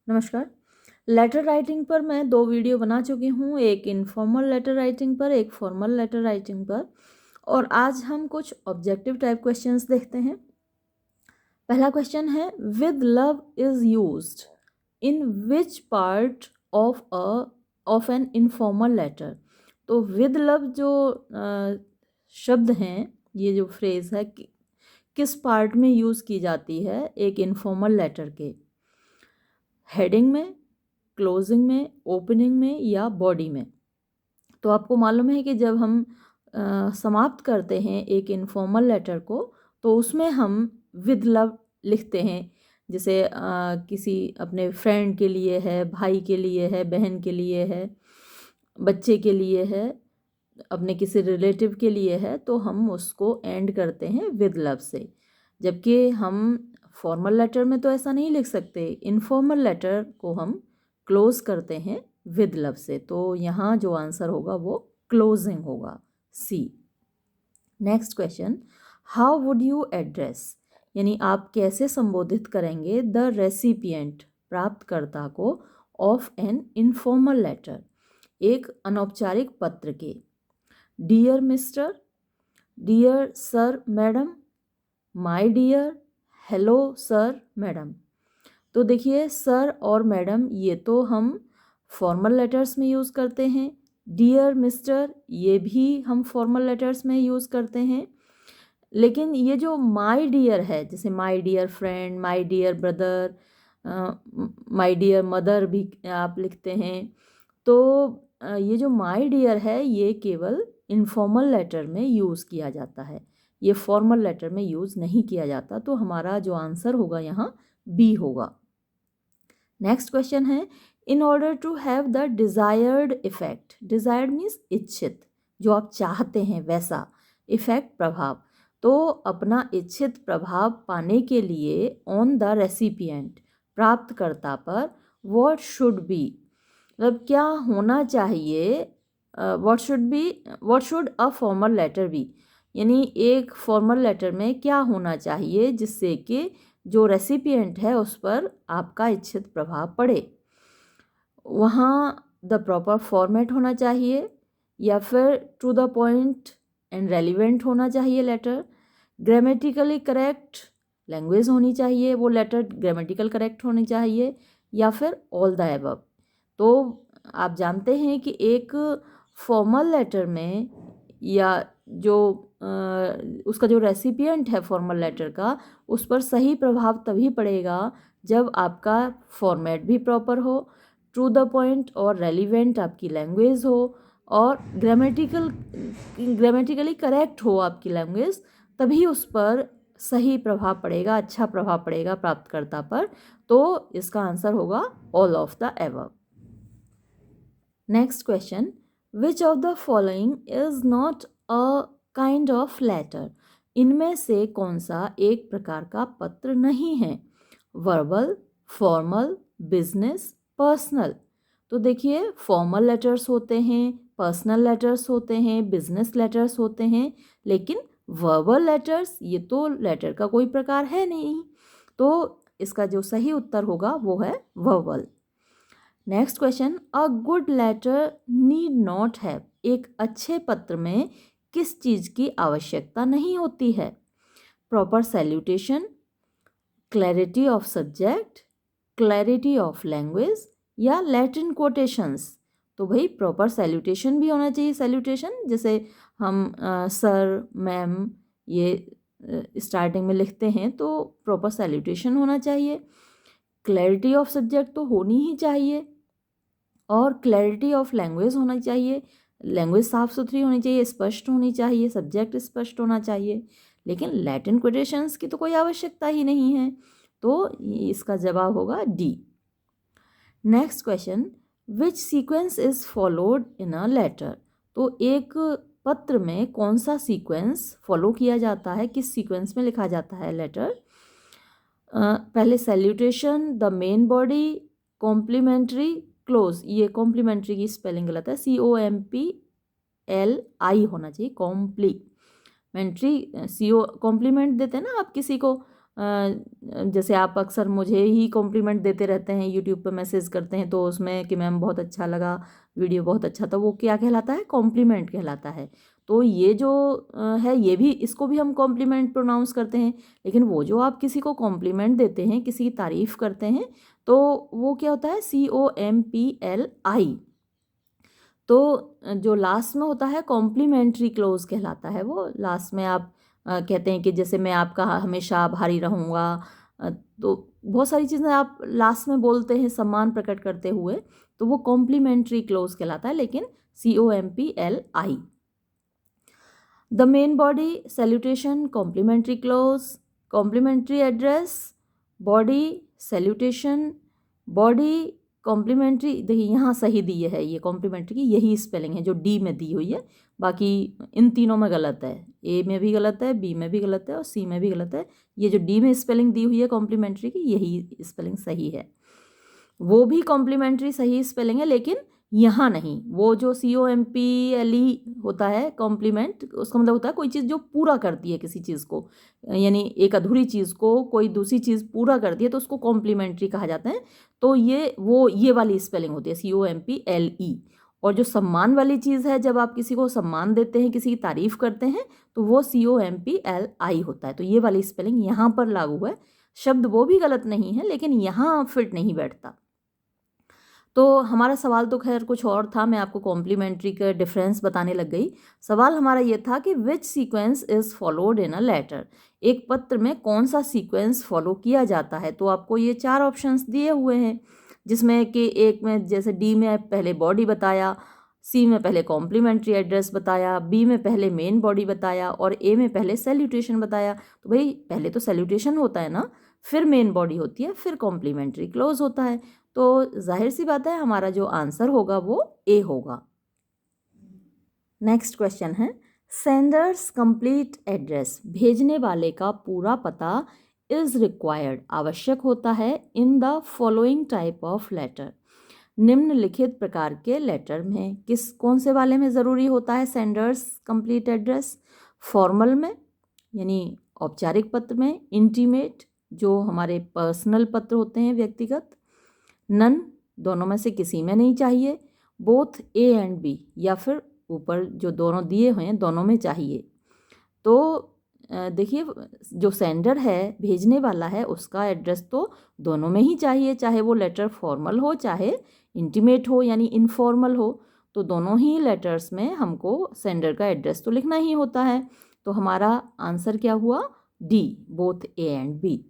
नमस्कार। Letter writing पर मैं 2 वीडियो बना चुकी हूँ, एक इनफॉर्मल लेटर राइटिंग पर, एक फॉर्मल लेटर राइटिंग पर। और आज हम कुछ ऑब्जेक्टिव टाइप क्वेश्चंस देखते हैं। पहला क्वेश्चन है, with love is used in which part of an informal letter. तो विद लव जो शब्द हैं, ये जो फ्रेज है किस पार्ट में यूज़ की जाती है एक इनफॉर्मल लेटर के? हेडिंग में, क्लोजिंग में, ओपनिंग में या बॉडी में? तो आपको मालूम है कि जब हम समाप्त करते हैं एक इनफॉर्मल लेटर को, तो उसमें हम विद लव लिखते हैं। जैसे किसी अपने फ्रेंड के लिए है, भाई के लिए है, बहन के लिए है, बच्चे के लिए है, अपने किसी रिलेटिव के लिए है, तो हम उसको एंड करते हैं विद लव से। जबकि हम फॉर्मल लेटर में तो ऐसा नहीं लिख सकते, इनफॉर्मल लेटर को हम क्लोज करते हैं विद लव से। तो यहाँ जो आंसर होगा वो क्लोजिंग होगा, C. Next question, how would you address, यानी आप कैसे संबोधित करेंगे द रेसिपिएंट, प्राप्तकर्ता को, ऑफ एन इनफॉर्मल लेटर, एक अनौपचारिक पत्र के? Dear mister, dear sir madam, my dear, hello sir madam. तो देखिए, सर और मैडम ये तो हम फॉर्मल लेटर्स में यूज़ करते हैं। डियर मिस्टर ये भी हम फॉर्मल लेटर्स में यूज़ करते हैं। लेकिन ये जो माय डियर है, जैसे my dear friend, my dear brother, my dear mother भी आप लिखते हैं। तो ये जो माय डियर है ये केवल इनफॉर्मल लेटर में यूज़ किया जाता है, ये फॉर्मल लेटर में यूज़ नहीं किया जाता। तो हमारा जो आंसर होगा यहाँ बी होगा। नेक्स्ट क्वेश्चन है, in order to have the desired effect, desired means इच्छित, जो आप चाहते हैं वैसा, इफेक्ट प्रभाव। तो अपना इच्छित प्रभाव पाने के लिए ऑन द रेसिपिएंट, प्राप्तकर्ता पर, व्हाट शुड बी, मतलब क्या होना चाहिए, what should a formal letter be, यानी एक फॉर्मल लेटर में क्या होना चाहिए जिससे कि जो रेसिपिएंट है उस पर आपका इच्छित प्रभाव पड़े। वहाँ द प्रॉपर फॉर्मेट होना चाहिए, या फिर to the point and relevant होना चाहिए लेटर, ग्रामेटिकली करेक्ट लैंग्वेज होनी चाहिए, वो लेटर ग्रामेटिकल करेक्ट होनी चाहिए, या फिर ऑल द एबव। तो आप जानते हैं कि एक फॉर्मल लेटर में, या जो उसका जो रेसिपिएंट है फॉर्मल लेटर का, उस पर सही प्रभाव तभी पड़ेगा जब आपका फॉर्मेट भी प्रॉपर हो, टू द पॉइंट और रेलिवेंट आपकी लैंग्वेज हो, और ग्रामेटिकली करेक्ट हो आपकी लैंग्वेज, तभी उस पर सही प्रभाव पड़ेगा, अच्छा प्रभाव पड़ेगा प्राप्तकर्ता पर। तो इसका आंसर होगा all of the above. Next question, which of the following is not a kind of letter, इनमें से कौन सा एक प्रकार का पत्र नहीं है? Verbal, formal, business, personal. तो देखिए, फॉर्मल लेटर्स होते हैं, पर्सनल लेटर्स होते हैं, बिजनेस लेटर्स होते हैं, लेकिन वर्बल लेटर्स ये तो लेटर का कोई प्रकार है नहीं। तो इसका जो सही उत्तर होगा वो है verbal. Next question, a good letter need not have, एक अच्छे पत्र में किस चीज़ की आवश्यकता नहीं होती है? Proper salutation, clarity of subject, clarity of language, या लैटिन कोटेशंस। तो भाई प्रॉपर सैल्यूटेशन भी होना चाहिए, सैल्यूटेशन जैसे हम सर मैम ये स्टार्टिंग में लिखते हैं, तो प्रॉपर सैल्यूटेशन होना चाहिए। क्लैरिटी ऑफ सब्जेक्ट तो होनी ही चाहिए, और क्लैरिटी ऑफ लैंग्वेज होना चाहिए, लैंग्वेज साफ़ सुथरी होनी चाहिए, स्पष्ट होनी चाहिए, सब्जेक्ट स्पष्ट होना चाहिए। लेकिन लैटिन कोटेशंस की तो कोई आवश्यकता ही नहीं है। तो इसका जवाब होगा D. Next question, which sequence is followed in a letter, तो एक पत्र में कौन सा सीक्वेंस फॉलो किया जाता है, किस सीक्वेंस में लिखा जाता है लेटर? पहले salutation, the main body, complimentary, close. ये कॉम्प्लीमेंट्री की स्पेलिंग गलत है, COMPLI होना चाहिए, कॉम्प्लीमेंट्री। कॉम्प्लीमेंट देते हैं ना आप किसी को, जैसे आप अक्सर मुझे ही कॉम्प्लीमेंट देते रहते हैं, यूट्यूब पे मैसेज करते हैं तो उसमें कि मैम बहुत अच्छा लगा, वीडियो बहुत अच्छा था, वो क्या कहलाता है? कॉम्प्लीमेंट कहलाता है। तो ये जो है, ये भी, इसको भी हम कॉम्प्लीमेंट प्रोनाउंस करते हैं। लेकिन वो जो आप किसी को कॉम्प्लीमेंट देते हैं, किसी की तारीफ़ करते हैं, तो वो क्या होता है? COMPLI। तो जो लास्ट में होता है कॉम्प्लीमेंट्री क्लोज कहलाता है। वो लास्ट में आप कहते हैं कि जैसे मैं आपका हमेशा आभारी रहूँगा। तो बहुत सारी चीज़ें आप लास्ट में बोलते हैं सम्मान प्रकट करते हुए, तो वो कॉम्प्लीमेंट्री क्लोज कहलाता है। लेकिन COMPLI। The main body, salutation, complimentary close, complimentary address, body, salutation, body, complimentary. देखिए यहाँ सही दी है, ये कॉम्प्लीमेंट्री की यही स्पेलिंग है जो डी में दी हुई है, बाकी इन तीनों में गलत है। ए में भी गलत है, बी में भी गलत है और सी में भी गलत है। ये जो डी में स्पेलिंग दी हुई है कॉम्प्लीमेंट्री की, यही स्पेलिंग सही है। वो भी कॉम्प्लीमेंट्री सही स्पेलिंग है, लेकिन यहाँ नहीं। वो जो COMPLE होता है कॉम्प्लीमेंट, उसका मतलब होता है कोई चीज़ जो पूरा करती है किसी चीज़ को, यानी एक अधूरी चीज़ को कोई दूसरी चीज़ पूरा करती है तो उसको कॉम्प्लीमेंट्री कहा जाता है। तो ये वाली स्पेलिंग होती है COMPLE। और जो सम्मान वाली चीज़ है, जब आप किसी को सम्मान देते हैं, किसी की तारीफ़ करते हैं, तो वो COMPLI होता है। तो ये वाली स्पेलिंग यहाँ पर लागू है। शब्द वो भी गलत नहीं है, लेकिन यहाँ फिट नहीं बैठता। तो हमारा सवाल तो खैर कुछ और था, मैं आपको कॉम्प्लीमेंट्री का डिफरेंस बताने लग गई। सवाल हमारा ये था कि which sequence is followed in a letter. एक पत्र में कौन सा सीक्वेंस फॉलो किया जाता है। तो आपको ये 4 ऑप्शंस दिए हुए हैं, जिसमें कि एक में जैसे डी में पहले बॉडी बताया, सी में पहले कॉम्प्लीमेंट्री एड्रेस बताया, बी में पहले मेन बॉडी बताया और ए में पहले सैल्यूटेशन बताया। तो भाई पहले तो सैल्यूटेशन होता है ना, फिर मेन बॉडी होती है, फिर कॉम्प्लीमेंट्री क्लोज होता है। तो जाहिर सी बात है हमारा जो आंसर होगा वो ए होगा। नेक्स्ट क्वेश्चन है, सेंडर्स कंप्लीट एड्रेस, भेजने वाले का पूरा पता, इज रिक्वायर्ड, आवश्यक होता है, in the following type of letter, निम्नलिखित प्रकार के लेटर में कौन से वाले में ज़रूरी होता है सेंडर्स कंप्लीट एड्रेस? फॉर्मल में, यानी औपचारिक पत्र में, इंटीमेट, जो हमारे पर्सनल पत्र होते हैं व्यक्तिगत, नन, दोनों में से किसी में नहीं चाहिए, बोथ ए एंड बी, या फिर ऊपर जो दोनों दिए हुए हैं दोनों में चाहिए। तो देखिए, जो सेंडर है, भेजने वाला है, उसका एड्रेस तो दोनों में ही चाहिए, चाहे वो लेटर फॉर्मल हो चाहे इंटीमेट हो यानी इनफॉर्मल हो। तो दोनों ही लेटर्स में हमको सेंडर का एड्रेस तो लिखना ही होता है। तो हमारा आंसर क्या हुआ? D, both A and B.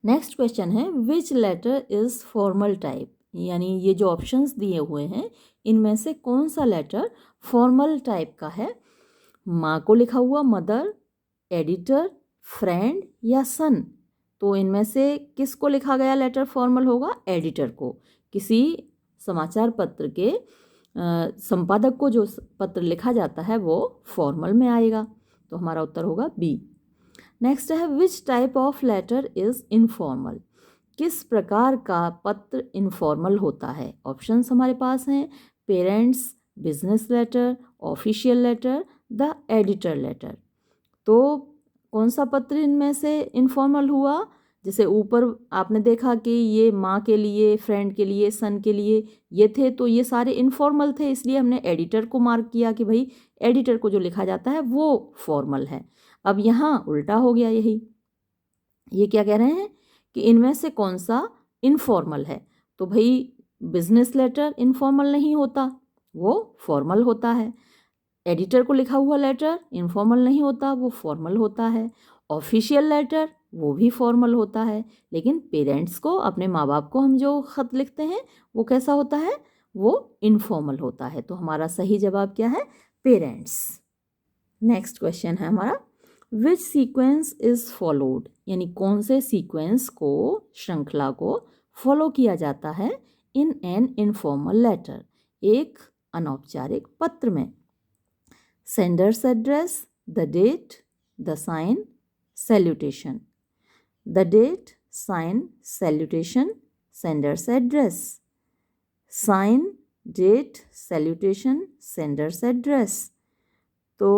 Next question है, which letter is formal type, यानी ये जो ऑप्शंस दिए हुए हैं इनमें से कौन सा लेटर फॉर्मल टाइप का है? माँ को लिखा हुआ मदर, एडिटर, फ्रेंड या सन। तो इनमें से किसको लिखा गया लेटर फॉर्मल होगा? एडिटर को। किसी समाचार पत्र के संपादक को जो पत्र लिखा जाता है वो फॉर्मल में आएगा। तो हमारा उत्तर होगा बी। नेक्स्ट है, which type of letter is informal, किस प्रकार का पत्र इनफॉर्मल होता है? ऑप्शंस हमारे पास हैं, parents, business letter, official letter, the editor letter. तो कौन सा पत्र इनमें से इनफॉर्मल हुआ? जैसे ऊपर आपने देखा कि ये माँ के लिए, फ्रेंड के लिए, सन के लिए ये थे, तो ये सारे इनफॉर्मल थे, इसलिए हमने एडिटर को मार्क किया कि भाई एडिटर को जो लिखा जाता है वो फॉर्मल है। अब यहाँ उल्टा हो गया, यही ये क्या कह रहे हैं कि इनमें से कौन सा इनफॉर्मल है? तो भाई बिजनेस लेटर इनफॉर्मल नहीं होता, वो फॉर्मल होता है। एडिटर को लिखा हुआ लेटर इनफॉर्मल नहीं होता, वो फॉर्मल होता है। ऑफिशियल लेटर वो भी फॉर्मल होता है। लेकिन पेरेंट्स को, अपने माँ बाप को हम जो ख़त लिखते हैं वो कैसा होता है? वो इनफॉर्मल होता है। तो हमारा सही जवाब क्या है? पेरेंट्स। नेक्स्ट क्वेश्चन है हमारा, विच सीक्वेंस इज़ फॉलोड, यानी कौन से सीक्वेंस को, श्रृंखला को फॉलो किया जाता है इन एन इनफॉर्मल लेटर, एक अनौपचारिक पत्र में? Sender's address, the date, the sign, salutation. The date, sign, salutation, sender's address. Sign, date, salutation, sender's address. तो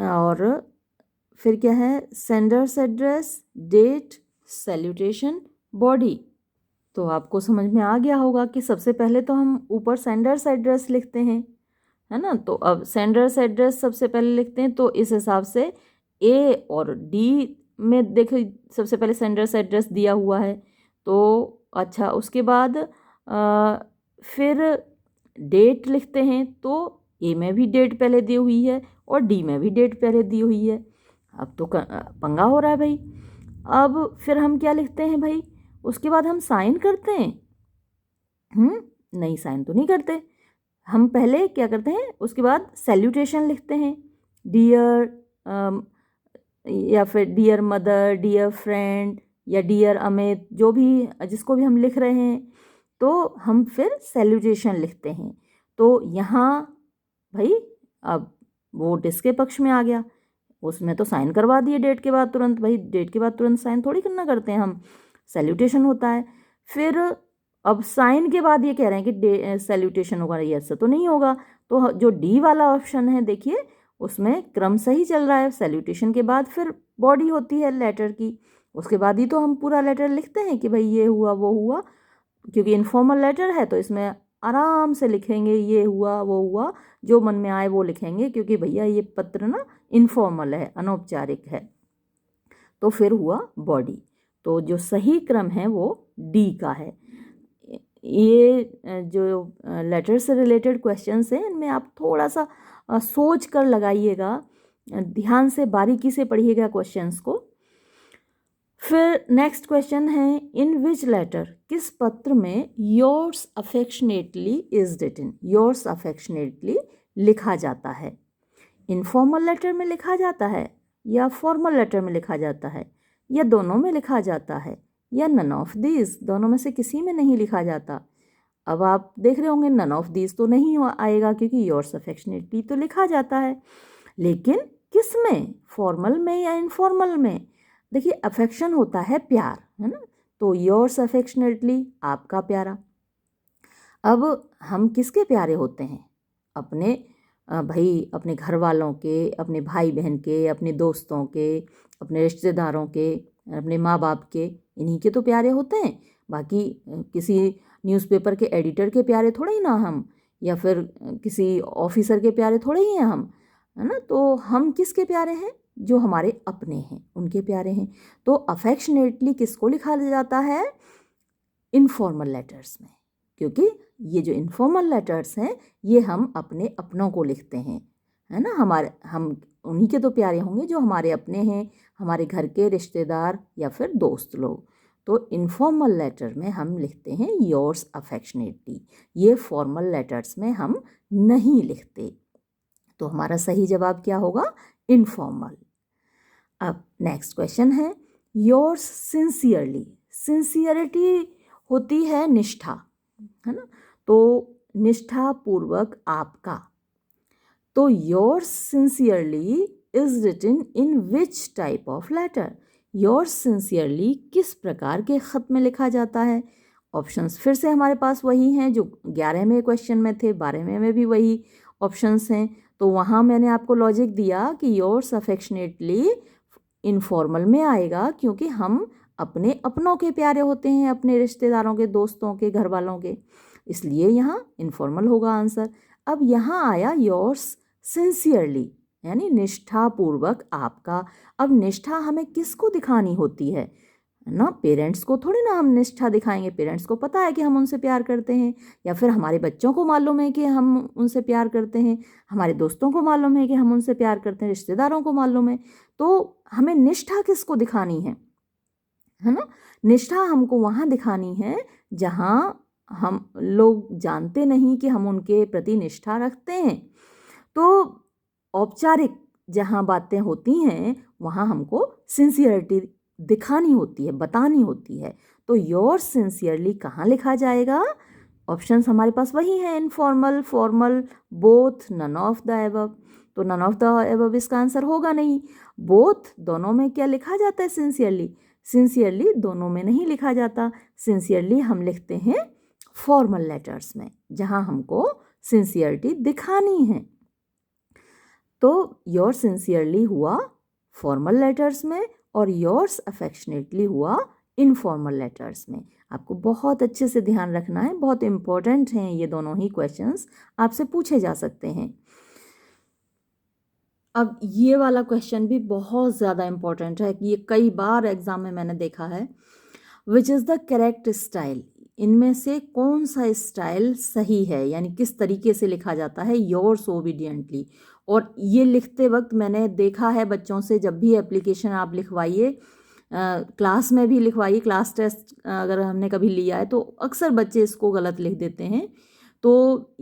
और फिर क्या है, sender's address, date, salutation, body. तो आपको समझ में आ गया होगा कि सबसे पहले तो हम ऊपर सेंडर्स एड्रेस लिखते हैं, है ना। तो अब सेंडर्स एड्रेस सबसे पहले लिखते हैं, तो इस हिसाब से ए और डी में देखो सबसे पहले सेंडर्स एड्रेस दिया हुआ है। तो अच्छा, उसके बाद फिर डेट लिखते हैं, तो ए में भी डेट पहले दी हुई है और डी में भी डेट पहले दी हुई है। अब तो पंगा हो रहा है भाई। अब फिर हम क्या लिखते हैं भाई, उसके बाद हम साइन करते हैं? नहीं, साइन तो नहीं करते। हम पहले क्या करते हैं, उसके बाद सैल्यूटेशन लिखते हैं, डियर या फिर डियर मदर, डियर फ्रेंड या डियर अमित, जो भी जिसको भी हम लिख रहे हैं, तो हम फिर सैल्यूटेशन लिखते हैं। तो यहाँ भाई अब वो किसके पक्ष में आ गया, उसमें तो साइन करवा दिए डेट के बाद तुरंत। भाई डेट के बाद तुरंत साइन थोड़ी करना करते हैं हम, सैल्यूटेशन होता है। फिर अब साइन के बाद ये कह रहे हैं कि सैल्यूटेशन होगा, ये ऐसा तो नहीं होगा। तो जो डी वाला ऑप्शन है देखिए, उसमें क्रम सही चल रहा है। सैल्यूटेशन के बाद फिर बॉडी होती है लेटर की, उसके बाद ही तो हम पूरा लेटर लिखते हैं कि भाई ये हुआ वो हुआ। क्योंकि इनफॉर्मल लेटर है तो इसमें आराम से लिखेंगे, ये हुआ वो हुआ, जो मन में आए वो लिखेंगे, क्योंकि भैया ये पत्र ना इनफॉर्मल है, अनौपचारिक है। तो फिर हुआ बॉडी। तो जो सही क्रम है वो डी का है। ये जो लेटर से रिलेटेड क्वेश्चंस हैं, इनमें आप थोड़ा सा सोच कर लगाइएगा, ध्यान से बारीकी से पढ़िएगा क्वेश्चंस को। फिर नेक्स्ट क्वेश्चन है, इन विच लेटर, किस पत्र में yours affectionately is written, yours affectionately लिखा जाता है? इनफॉर्मल लेटर में लिखा जाता है, या फॉर्मल लेटर में लिखा जाता है, या दोनों में लिखा जाता है, या नन ऑफ दीज, दोनों में से किसी में नहीं लिखा जाता? अब आप देख रहे होंगे नन ऑफ दीज तो नहीं आएगा, क्योंकि योर्स अफेक्शनेटली तो लिखा जाता है। लेकिन किस में, फॉर्मल में या इनफॉर्मल में? देखिए अफेक्शन होता है प्यार, है ना। तो योर्स अफेक्शनेटली, आपका प्यारा। अब हम किसके प्यारे होते हैं? अपने भाई अपने घर वालों के, अपने भाई बहन के, अपने दोस्तों के, अपने रिश्तेदारों के, अपने माँ बाप के, इन्हीं के तो प्यारे होते हैं। बाकी किसी न्यूज़पेपर के एडिटर के प्यारे थोड़े ही ना हम, या फिर किसी ऑफिसर के प्यारे थोड़े ही हैं हम, है ना। तो हम किसके प्यारे हैं? जो हमारे अपने हैं उनके प्यारे हैं। तो अफेक्शनेटली किसको लिखा जाता है? इनफॉर्मल लेटर्स में, क्योंकि ये जो इनफॉर्मल लेटर्स हैं ये हम अपने अपनों को लिखते हैं, है ना। हम उन्हीं के तो प्यारे होंगे जो हमारे अपने हैं, हमारे घर के रिश्तेदार या फिर दोस्त लोग। तो इनफॉर्मल लेटर में हम लिखते हैं योर्स अफेक्शनेटली, ये फॉर्मल लेटर्स में हम नहीं लिखते। तो हमारा सही जवाब क्या होगा? इनफॉर्मल। अब नेक्स्ट क्वेश्चन है, योर्स सिंसियरली, सिंसियरिटी होती है निष्ठा, है ना। तो निष्ठा पूर्वक आपका। तो yours sincerely is written in which type of letter? Yours sincerely किस प्रकार के खत में लिखा जाता है? ऑप्शंस फिर से हमारे पास वही हैं जो 11वें क्वेश्चन में थे, 12वें में भी वही ऑप्शंस हैं। तो वहाँ मैंने आपको लॉजिक दिया कि योर्स अफेक्शनेटली इनफॉर्मल में आएगा, क्योंकि हम अपने अपनों के प्यारे होते हैं, अपने रिश्तेदारों के, दोस्तों के, घर वालों के, इसलिए यहाँ इनफॉर्मल होगा आंसर। अब यहाँ आया योर्स सिंसियरली, यानी निष्ठापूर्वक आपका। अब निष्ठा हमें किसको दिखानी होती है ना? पेरेंट्स को थोड़ी ना हम निष्ठा दिखाएंगे। पेरेंट्स को पता है कि हम उनसे प्यार करते हैं, या फिर हमारे बच्चों को मालूम है कि हम उनसे प्यार करते हैं, हमारे दोस्तों को मालूम है कि हम उनसे प्यार करते हैं, रिश्तेदारों को मालूम है। तो हमें निष्ठा किसको दिखानी है ना? निष्ठा हमको वहाँ दिखानी है जहाँ हम लोग जानते नहीं कि हम उनके प्रति निष्ठा रखते हैं। तो औपचारिक जहाँ बातें होती हैं वहाँ हमको सिंसियरिटी दिखानी होती है, बतानी होती है। तो योर सिंसियरली कहाँ लिखा जाएगा? ऑप्शंस हमारे पास वही हैं, informal, formal, both, none of the above. तो नन ऑफ द एबव इसका आंसर होगा नहीं। बोथ, दोनों में क्या लिखा जाता है? सिंसियरली। सिंसियरली दोनों में नहीं लिखा जाता। सिंसियरली हम लिखते हैं फॉर्मल लेटर्स में, जहाँ हमको सिंसियरिटी दिखानी है। तो योर सिंसियरली हुआ फॉर्मल लेटर्स में और योर्स अफेक्शनेटली हुआ इनफॉर्मल लेटर्स में। आपको बहुत अच्छे से ध्यान रखना है, बहुत इम्पोर्टेंट हैं ये दोनों ही क्वेश्चंस, आपसे पूछे जा सकते हैं। अब ये वाला क्वेश्चन भी बहुत ज़्यादा इम्पोर्टेंट है कि ये कई बार एग्जाम में मैंने देखा है। Which is the correct style, इनमें से कौन सा स्टाइल सही है, यानी किस तरीके से लिखा जाता है योर्स ओबीडियंटली। और ये लिखते वक्त मैंने देखा है बच्चों से, जब भी एप्लीकेशन आप लिखवाइए, क्लास में भी लिखवाइए, क्लास टेस्ट अगर हमने कभी लिया है तो अक्सर बच्चे इसको गलत लिख देते हैं। तो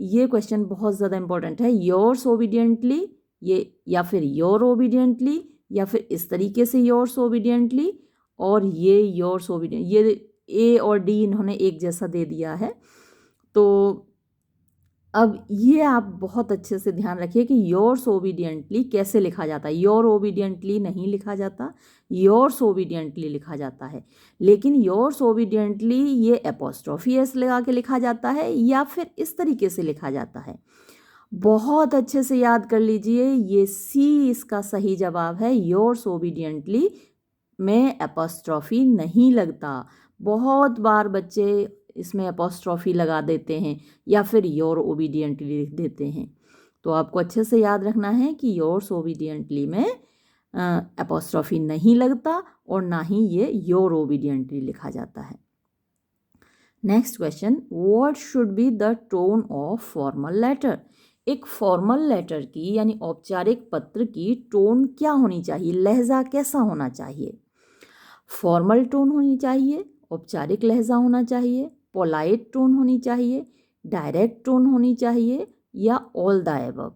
ये क्वेश्चन बहुत ज़्यादा इंपॉर्टेंट है, योर्स ओबीडियंटली ये, या फिर योर ओबीडियंटली, या फिर इस तरीके से योर्स ओबीडियंटली, और ये योर्स ओबीडियंट, ये ए और डी इन्होंने एक जैसा दे दिया है। तो अब ये आप बहुत अच्छे से ध्यान रखिए कि योर्स ओबीडियंटली कैसे लिखा जाता है। योर ओबीडियंटली नहीं लिखा जाता, योर्स ओबीडियंटली लिखा जाता है। लेकिन योर्स ओबीडियंटली ये एपोस्ट्रोफी एस लगा के लिखा जाता है या फिर इस तरीके से लिखा जाता है। बहुत अच्छे से याद कर लीजिए, ये सी इसका सही जवाब है। योर्स ओबीडियंटली में एपोस्ट्रोफी नहीं लगता। बहुत बार बच्चे इसमें एपोस्ट्रोफी लगा देते हैं या फिर योर ओबीडियंटली लिख देते हैं। तो आपको अच्छे से याद रखना है कि योर्स ओबीडियंटली में एपोस्ट्रोफी नहीं लगता और ना ही ये योर ओबीडियंटली लिखा जाता है। Next question, what should be the tone of formal letter. एक फॉर्मल लेटर की यानी औपचारिक पत्र की टोन क्या होनी चाहिए, लहजा कैसा होना चाहिए। फॉर्मल टोन होनी चाहिए, औपचारिक लहजा होना चाहिए, पोलाइट टोन होनी चाहिए, डायरेक्ट टोन होनी चाहिए, या ऑल द अबव।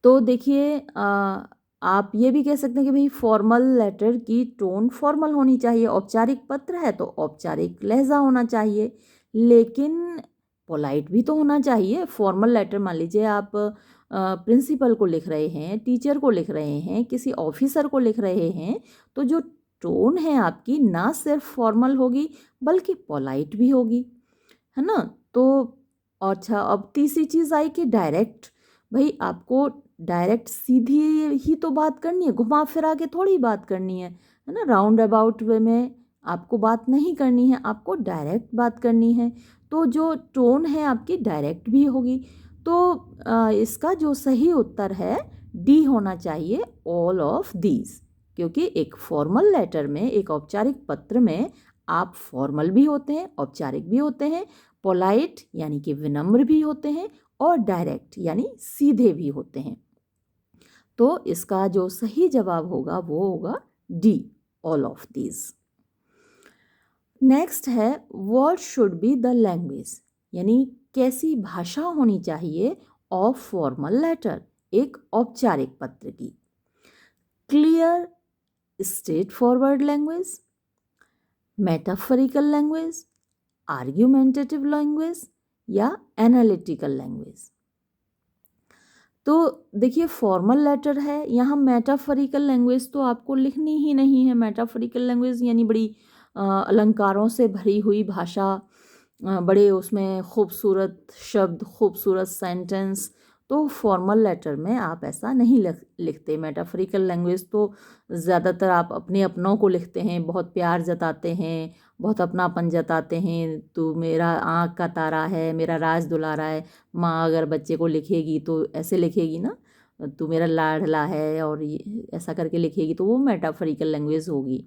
तो देखिए, आप ये भी कह सकते हैं कि भाई फॉर्मल लेटर की टोन फॉर्मल होनी चाहिए, औपचारिक पत्र है तो औपचारिक लहजा होना चाहिए, लेकिन पोलाइट भी तो होना चाहिए। फॉर्मल लेटर, मान लीजिए आप प्रिंसिपल को लिख रहे हैं, टीचर को लिख रहे हैं, किसी ऑफिसर को लिख रहे हैं, तो जो टोन है आपकी ना सिर्फ फॉर्मल होगी बल्कि पोलाइट भी होगी, है ना। तो अच्छा, अब तीसरी चीज़ आई कि डायरेक्ट। भाई आपको डायरेक्ट सीधी ही तो बात करनी है, घुमा फिरा के थोड़ी बात करनी है ना। राउंड अबाउट वे में आपको बात नहीं करनी है, आपको डायरेक्ट बात करनी है। तो जो टोन है आपकी डायरेक्ट भी होगी। तो इसका जो सही उत्तर है डी होना चाहिए, ऑल ऑफ दीज। क्योंकि एक फॉर्मल लेटर में, एक औपचारिक पत्र में आप फॉर्मल भी होते हैं, औपचारिक भी होते हैं, पोलाइट यानी कि विनम्र भी होते हैं, और डायरेक्ट यानी सीधे भी होते हैं। तो इसका जो सही जवाब होगा वो होगा D, all of these. Next है, what should be the language, यानी कैसी भाषा होनी चाहिए ऑफ फॉर्मल लेटर, एक औपचारिक पत्र की। Clear straight forward language, metaphorical language, argumentative language, या एनालिटिकल लैंग्वेज। तो देखिए, फॉर्मल लेटर है, यहाँ मेटाफोरिकल लैंग्वेज तो आपको लिखनी ही नहीं है। मेटाफोरिकल लैंग्वेज यानी बड़ी अलंकारों से भरी हुई भाषा, बड़े उसमें खूबसूरत शब्द, खूबसूरत सेंटेंस। तो फॉर्मल लेटर में आप ऐसा नहीं लिखते। मेटाफोरिकल लैंग्वेज तो ज़्यादातर आप अपने अपनों को लिखते हैं, बहुत प्यार जताते हैं, बहुत अपनापन जताते हैं। तू मेरा आँख का तारा है, मेरा राज दुलारा है। माँ अगर बच्चे को लिखेगी तो ऐसे लिखेगी ना, तू मेरा लाडला है, और ये ऐसा करके लिखेगी, तो वो मेटाफोरिकल लैंग्वेज होगी।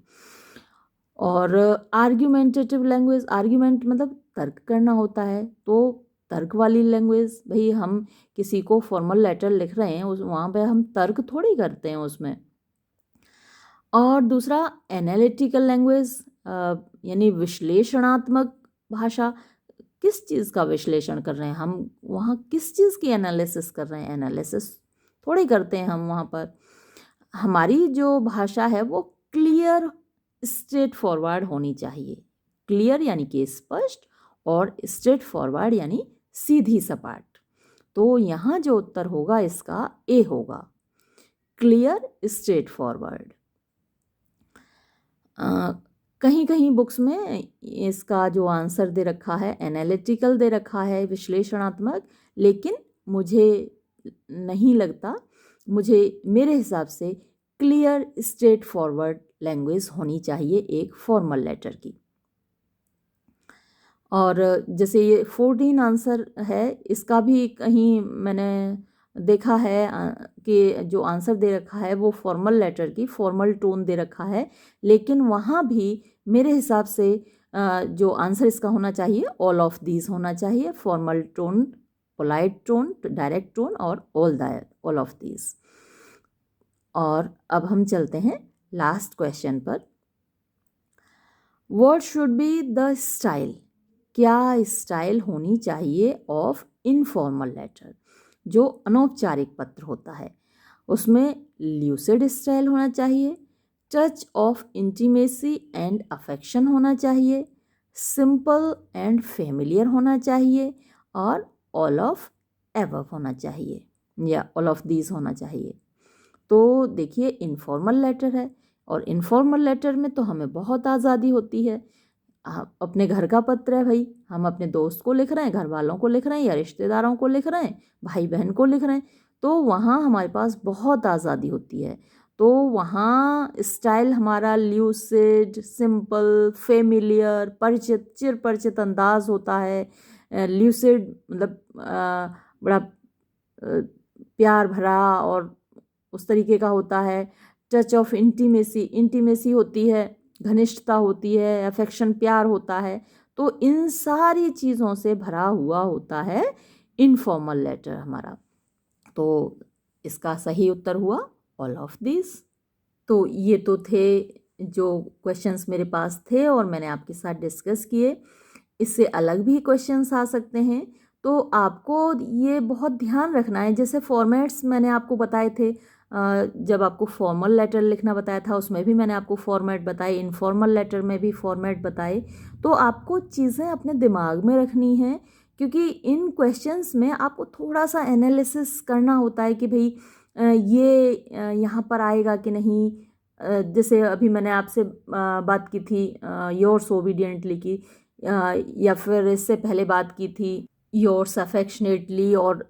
और आर्ग्यूमेंटेटिव लैंग्वेज, आर्ग्यूमेंट मतलब तर्क करना होता है, तो तर्क वाली लैंग्वेज, भाई हम किसी को फॉर्मल लेटर लिख रहे हैं, उस वहाँ पे हम तर्क थोड़ी करते हैं उसमें। और दूसरा एनालिटिकल लैंग्वेज, यानी विश्लेषणात्मक भाषा। किस चीज़ का विश्लेषण कर रहे हैं हम, वहाँ किस चीज़ की एनालिसिस कर रहे हैं, एनालिसिस थोड़ी करते हैं हम वहाँ पर। हमारी जो भाषा है वो क्लियर स्ट्रेट फॉरवर्ड होनी चाहिए। क्लियर यानी कि स्पष्ट, और स्ट्रेट फॉरवर्ड यानी सीधी सपाट। तो यहाँ जो उत्तर होगा इसका ए होगा, क्लियर स्ट्रेट फॉरवर्ड। कहीं कहीं बुक्स में इसका जो आंसर दे रखा है एनालिटिकल दे रखा है, विश्लेषणात्मक, लेकिन मुझे नहीं लगता, मुझे मेरे हिसाब से क्लियर स्ट्रेट फॉरवर्ड लैंग्वेज होनी चाहिए एक फॉर्मल लेटर की। और जैसे ये 14 आंसर है, इसका भी कहीं मैंने देखा है कि जो आंसर दे रखा है वो फॉर्मल लेटर की फॉर्मल टोन दे रखा है, लेकिन वहाँ भी मेरे हिसाब से जो आंसर इसका होना चाहिए ऑल ऑफ दीज होना चाहिए, formal tone, polite tone, direct tone और ऑल ऑफ दीज। और अब हम चलते हैं लास्ट क्वेश्चन पर। What should be the style, क्या स्टाइल होनी चाहिए ऑफ इनफॉर्मल लेटर, जो अनौपचारिक पत्र होता है उसमें ल्यूसिड स्टाइल होना चाहिए, touch of intimacy and affection होना चाहिए, सिंपल एंड फेमिलियर होना चाहिए, और ऑल ऑफ एबव होना चाहिए या ऑल ऑफ दीज होना चाहिए। तो देखिए इनफॉर्मल लेटर है और इनफॉर्मल लेटर में तो हमें बहुत आज़ादी होती है। अपने घर का पत्र है भाई, हम अपने दोस्त को लिख रहे हैं, घर वालों को लिख रहे हैं या रिश्तेदारों को लिख रहे हैं, भाई बहन को लिख रहे हैं, तो वहाँ हमारे पास बहुत आज़ादी होती है। तो वहाँ स्टाइल हमारा ल्यूसिड, सिंपल, फेमिलियर, परिचित, चिर परिचित अंदाज होता है। ल्यूसिड मतलब बड़ा प्यार भरा और उस तरीके का होता है। टच ऑफ इंटीमेसी, इंटीमेसी होती है, घनिष्ठता होती है, अफेक्शन प्यार होता है। तो इन सारी चीज़ों से भरा हुआ होता है इनफॉर्मल लेटर हमारा। तो इसका सही उत्तर हुआ ऑल ऑफ दिस। तो ये तो थे जो क्वेश्चंस मेरे पास थे और मैंने आपके साथ डिस्कस किए। इससे अलग भी क्वेश्चंस आ सकते हैं, तो आपको ये बहुत ध्यान रखना है। जैसे फॉर्मेट्स मैंने आपको बताए थे, जब आपको फॉर्मल लेटर लिखना बताया था उसमें भी मैंने आपको फॉर्मेट बताए, इनफॉर्मल लेटर में भी फॉर्मेट बताए। तो आपको चीज़ें अपने दिमाग में रखनी है, क्योंकि इन क्वेश्चंस में आपको थोड़ा सा एनालिसिस करना होता है कि भाई ये यहाँ पर आएगा कि नहीं। जैसे अभी मैंने आपसे बात की थी योर्स ओबीडियंटली की, या फिर इससे पहले बात की थी योर्स अफेक्शनेटली और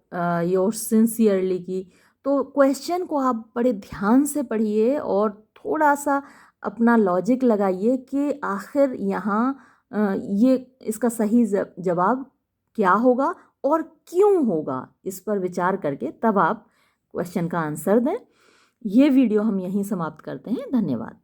योर्स सिंसियरली की। तो क्वेश्चन को आप बड़े ध्यान से पढ़िए और थोड़ा सा अपना लॉजिक लगाइए कि आखिर यहाँ ये इसका सही जवाब क्या होगा और क्यों होगा। इस पर विचार करके तब आप क्वेश्चन का आंसर दें। ये वीडियो हम यहीं समाप्त करते हैं। धन्यवाद।